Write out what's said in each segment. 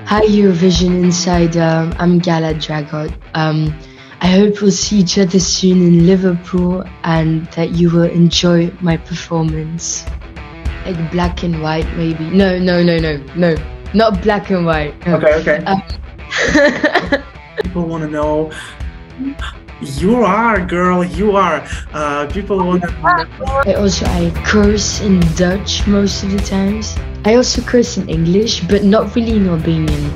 Hi Eurovision Insider, I'm Gala Dragot. I hope we'll see each other soon in Liverpool and that you will enjoy my performance. Like black and white maybe. No, not black and white. No. Okay. People want to know, you are, girl, you are. People want to know. I curse in Dutch most of the times. I also curse in English, but not really in Albanian.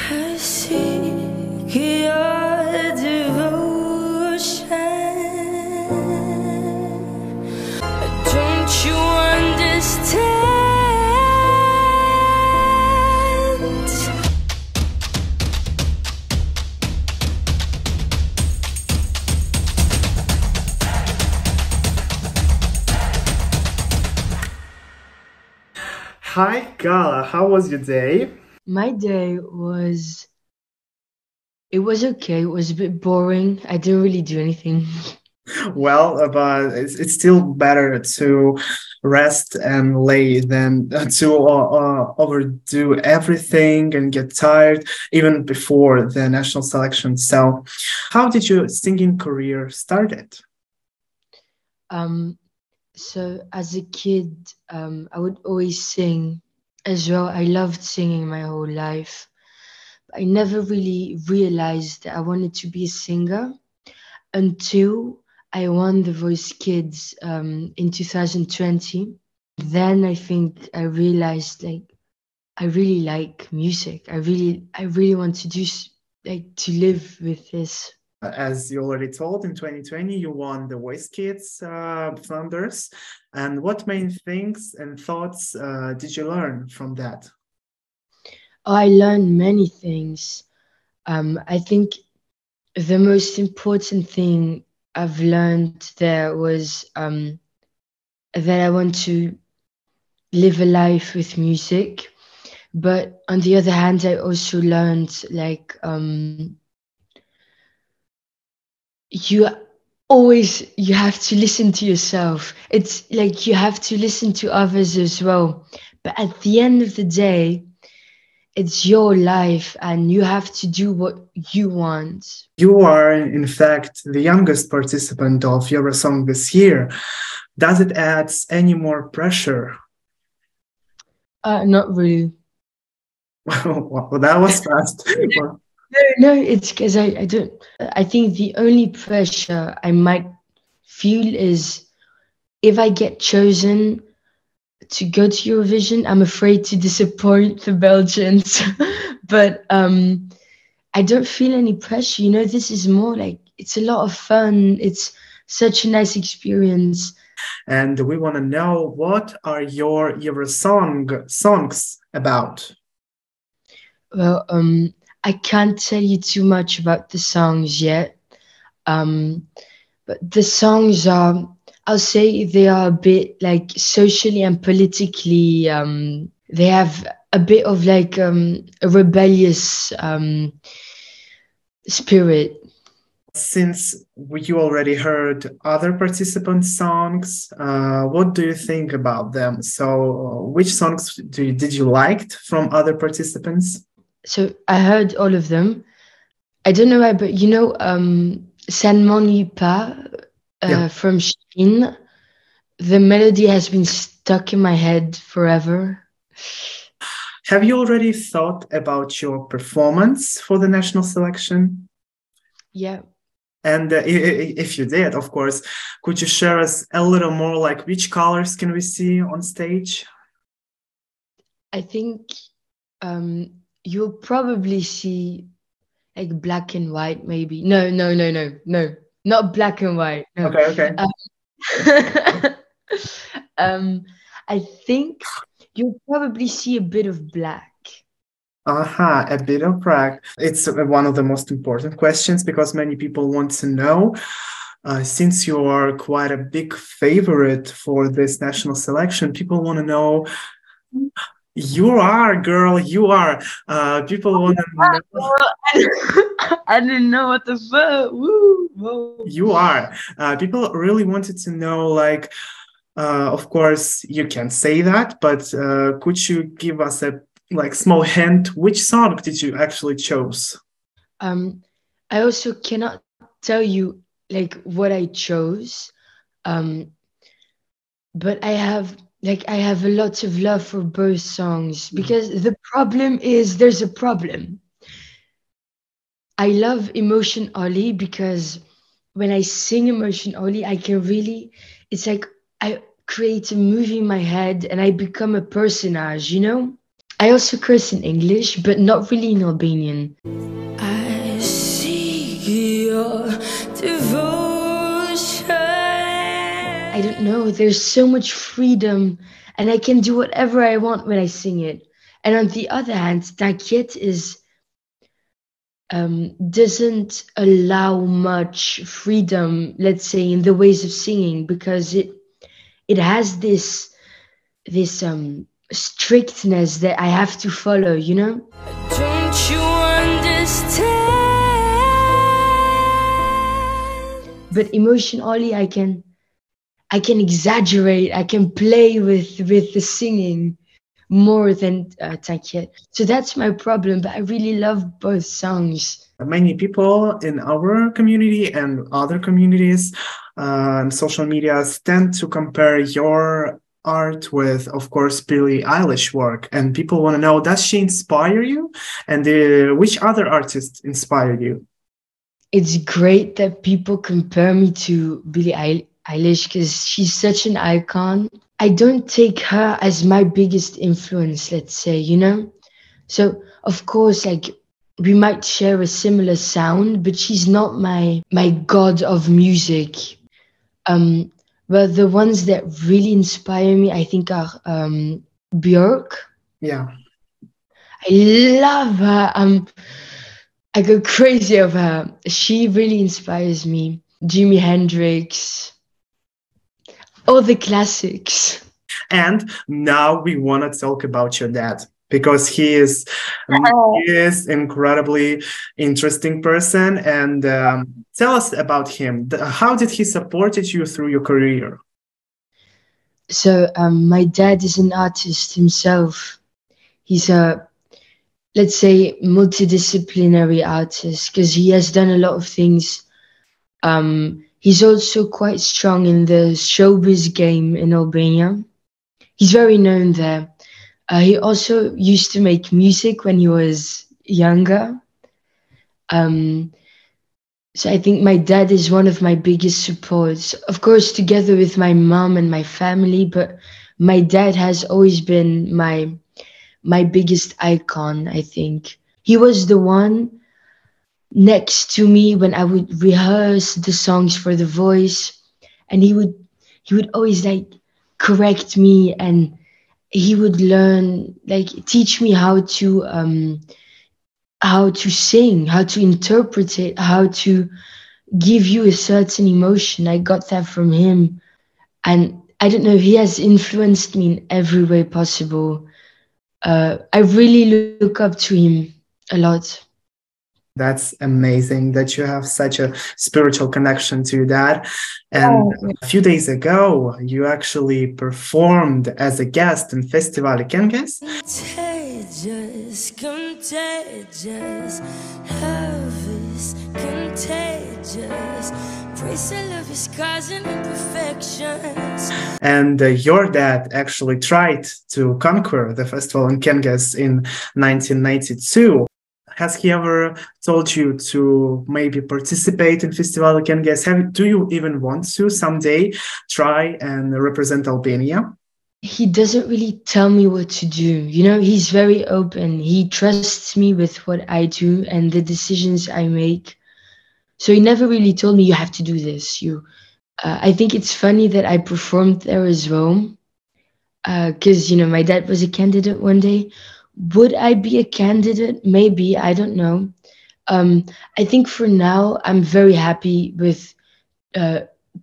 I seek your devotion. Don't you understand? Hi, Gala, how was your day? My day was... It was okay. It was a bit boring. I didn't really do anything. Well, but it's still better to rest and lay than to overdo everything and get tired even before the national selection. So, how did your singing career started? So as a kid, I would always sing as well. I loved singing my whole life. I never really realized that I wanted to be a singer until I won The Voice Kids in 2020. Then I think I realized I really like music. I really want to do to live with this. As you already told, in 2020, you won the Voice Kids Flanders. And what main things and thoughts did you learn from that? I learned many things. I think the most important thing I've learned there was that I want to live a life with music. But on the other hand, I also learned you have to listen to yourself. It's like you have to listen to others as well. But at the end of the day, it's your life and you have to do what you want. You are, in fact, the youngest participant of Eurosong this year. Does it add any more pressure? Not really. Well, that was fast. No, it's because I don't. I think the only pressure I might feel is if I get chosen to go to Eurovision, I'm afraid to disappoint the Belgians. But I don't feel any pressure. You know, this is more like it's a lot of fun. It's such a nice experience. And we want to know, what are your Eurosong songs about? Well, I can't tell you too much about the songs yet. But the songs are, I'll say they are a bit like socially and politically, they have a bit of like a rebellious spirit. Since you already heard other participants' songs, what do you think about them? So which songs did you liked from other participants? So I heard all of them. I don't know why, but you know, Ça ne m'ennuie pas from Shein. The melody has been stuck in my head forever. Have you already thought about your performance for the national selection? Yeah. And if you did, of course, could you share us a little more, like which colors can we see on stage? I think you'll probably see like black and white, maybe. No, not black and white. No. Okay. I think you'll probably see a bit of black. A bit of black. It's one of the most important questions because many people want to know. Since you are quite a big favorite for this national selection, people want to know. You are, girl, you are. People want to know. I didn't know what the fuck. Woo, whoa. You are. People really wanted to know, like, of course, you can say that, but could you give us a like small hint, which song did you actually chose? I also cannot tell you like what I chose, um, but I have a lot of love for both songs because the problem is there's a problem. I love Emotion Ollie because when I sing Emotion Ollie, I can really, it's like I create a movie in my head and I become a personage, you know? I also curse in English, but not really in Albanian. I see your devotion. I don't know, there's so much freedom and I can do whatever I want when I sing it. And on the other hand, T'inquiète is doesn't allow much freedom, let's say, in the ways of singing because it has this strictness that I have to follow, you know? Don't you understand? But emotionally I can exaggerate, I can play with the singing more than T'inquiète. So that's my problem, but I really love both songs. Many people in our community and other communities and social medias tend to compare your art with, of course, Billie Eilish work. And people want to know, does she inspire you? And which other artists inspired you? It's great that people compare me to Billie Eilish because she's such an icon. I don't take her as my biggest influence, let's say, you know? So, of course, like, we might share a similar sound, but she's not my god of music. But the ones that really inspire me, I think, are Björk. Yeah. I love her. I go crazy over her. She really inspires me. Jimi Hendrix. All the classics. And now we want to talk about your dad because he is incredibly interesting person. And tell us about him. How did he supported you through your career? So my dad is an artist himself. He's a, let's say, multidisciplinary artist because he has done a lot of things. He's also quite strong in the showbiz game in Albania. He's very known there. He also used to make music when he was younger. So I think my dad is one of my biggest supports. Of course, together with my mom and my family, but my dad has always been my biggest icon, I think. He was the one next to me when I would rehearse the songs for The Voice, and he would always like correct me, and he would teach me how to sing, how to interpret it, how to give you a certain emotion. I got that from him, and I don't know, he has influenced me in every way possible. I really look up to him a lot. That's amazing that you have such a spiritual connection to your dad. And a few days ago, you actually performed as a guest in Festival Kenges. Contagious, contagious, love is contagious. Praise the love is causing imperfections. And your dad actually tried to conquer the festival in Kenges in 1992. Has he ever told you to maybe participate in Festival Kenges? Do you even want to someday try and represent Albania? He doesn't really tell me what to do. You know, he's very open. He trusts me with what I do and the decisions I make. So he never really told me you have to do this. I think it's funny that I performed there as well. Because, you know, my dad was a candidate one day. Would I be a candidate? Maybe, I don't know. I think for now, I'm very happy with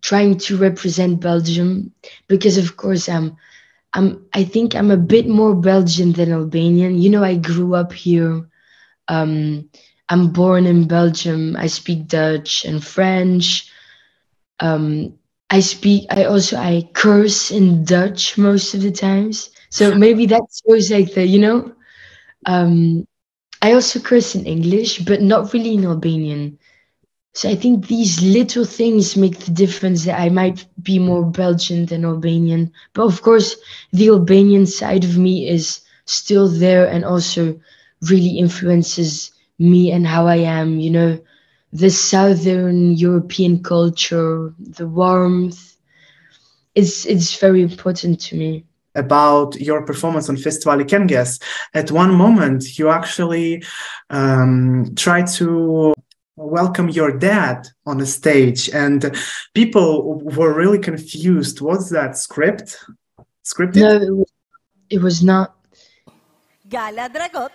trying to represent Belgium because, of course, I think I'm a bit more Belgian than Albanian. You know, I grew up here. I'm born in Belgium. I speak Dutch and French. I curse in Dutch most of the times. So maybe that shows like the, you know, I also curse in English, but not really in Albanian. So I think these little things make the difference that I might be more Belgian than Albanian. But of course, the Albanian side of me is still there and also really influences me and how I am, you know, the Southern European culture, the warmth. It's very important to me. About your performance on Festival, I can guess at one moment you actually tried to welcome your dad on the stage, and people were really confused. Was that scripted? No, it was not. Gala Dragot.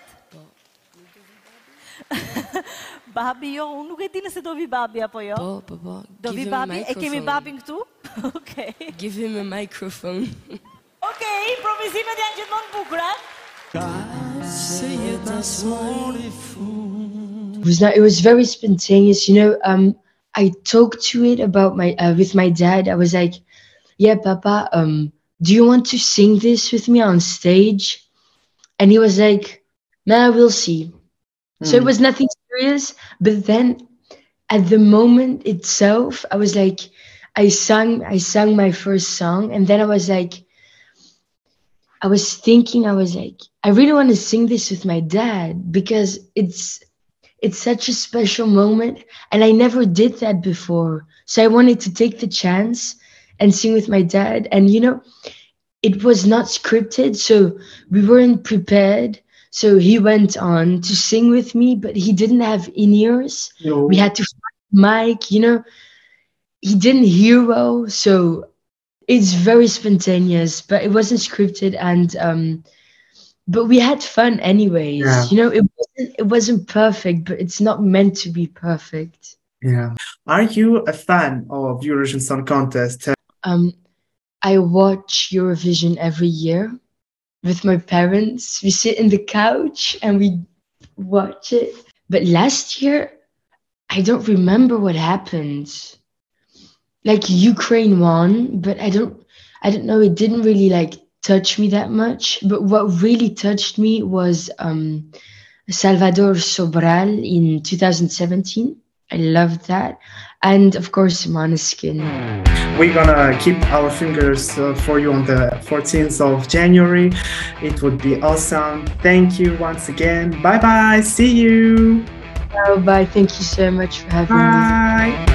Babi jo, unë nuk e di nëse do vi babi apo jo. Po. Do vi babi? E kemi babin këtu? Okay. Give him a microphone. Okay, improvizimet janë gjithmonë bukura. It was very spontaneous, you know. I talked to it about with my dad. I was like, yeah, Papa, do you want to sing this with me on stage? And he was like, nah, we'll see. So it was nothing serious, but then at the moment itself, I was like, I sang my first song, and then I was like, I really want to sing this with my dad because it's such a special moment, and I never did that before. So I wanted to take the chance and sing with my dad, and you know, it was not scripted, so we weren't prepared. So he went on to sing with me, but he didn't have in-ears. No. We had to find mic, you know. He didn't hear well, so it's very spontaneous, but it wasn't scripted, and but we had fun anyways. Yeah. You know, it wasn't perfect, but it's not meant to be perfect. Yeah. Are you a fan of Eurovision Song Contest? I watch Eurovision every year with my parents. We sit in the couch and we watch it. But last year, I don't remember what happened. Like Ukraine won, but I don't know. It didn't really like touch me that much. But what really touched me was Salvador Sobral in 2017. I loved that. And of course, Måneskin. We're gonna keep our fingers for you on the 14th of January. It would be awesome. Thank you once again. Bye bye. See you. Oh, bye. Thank you so much for having me. Bye.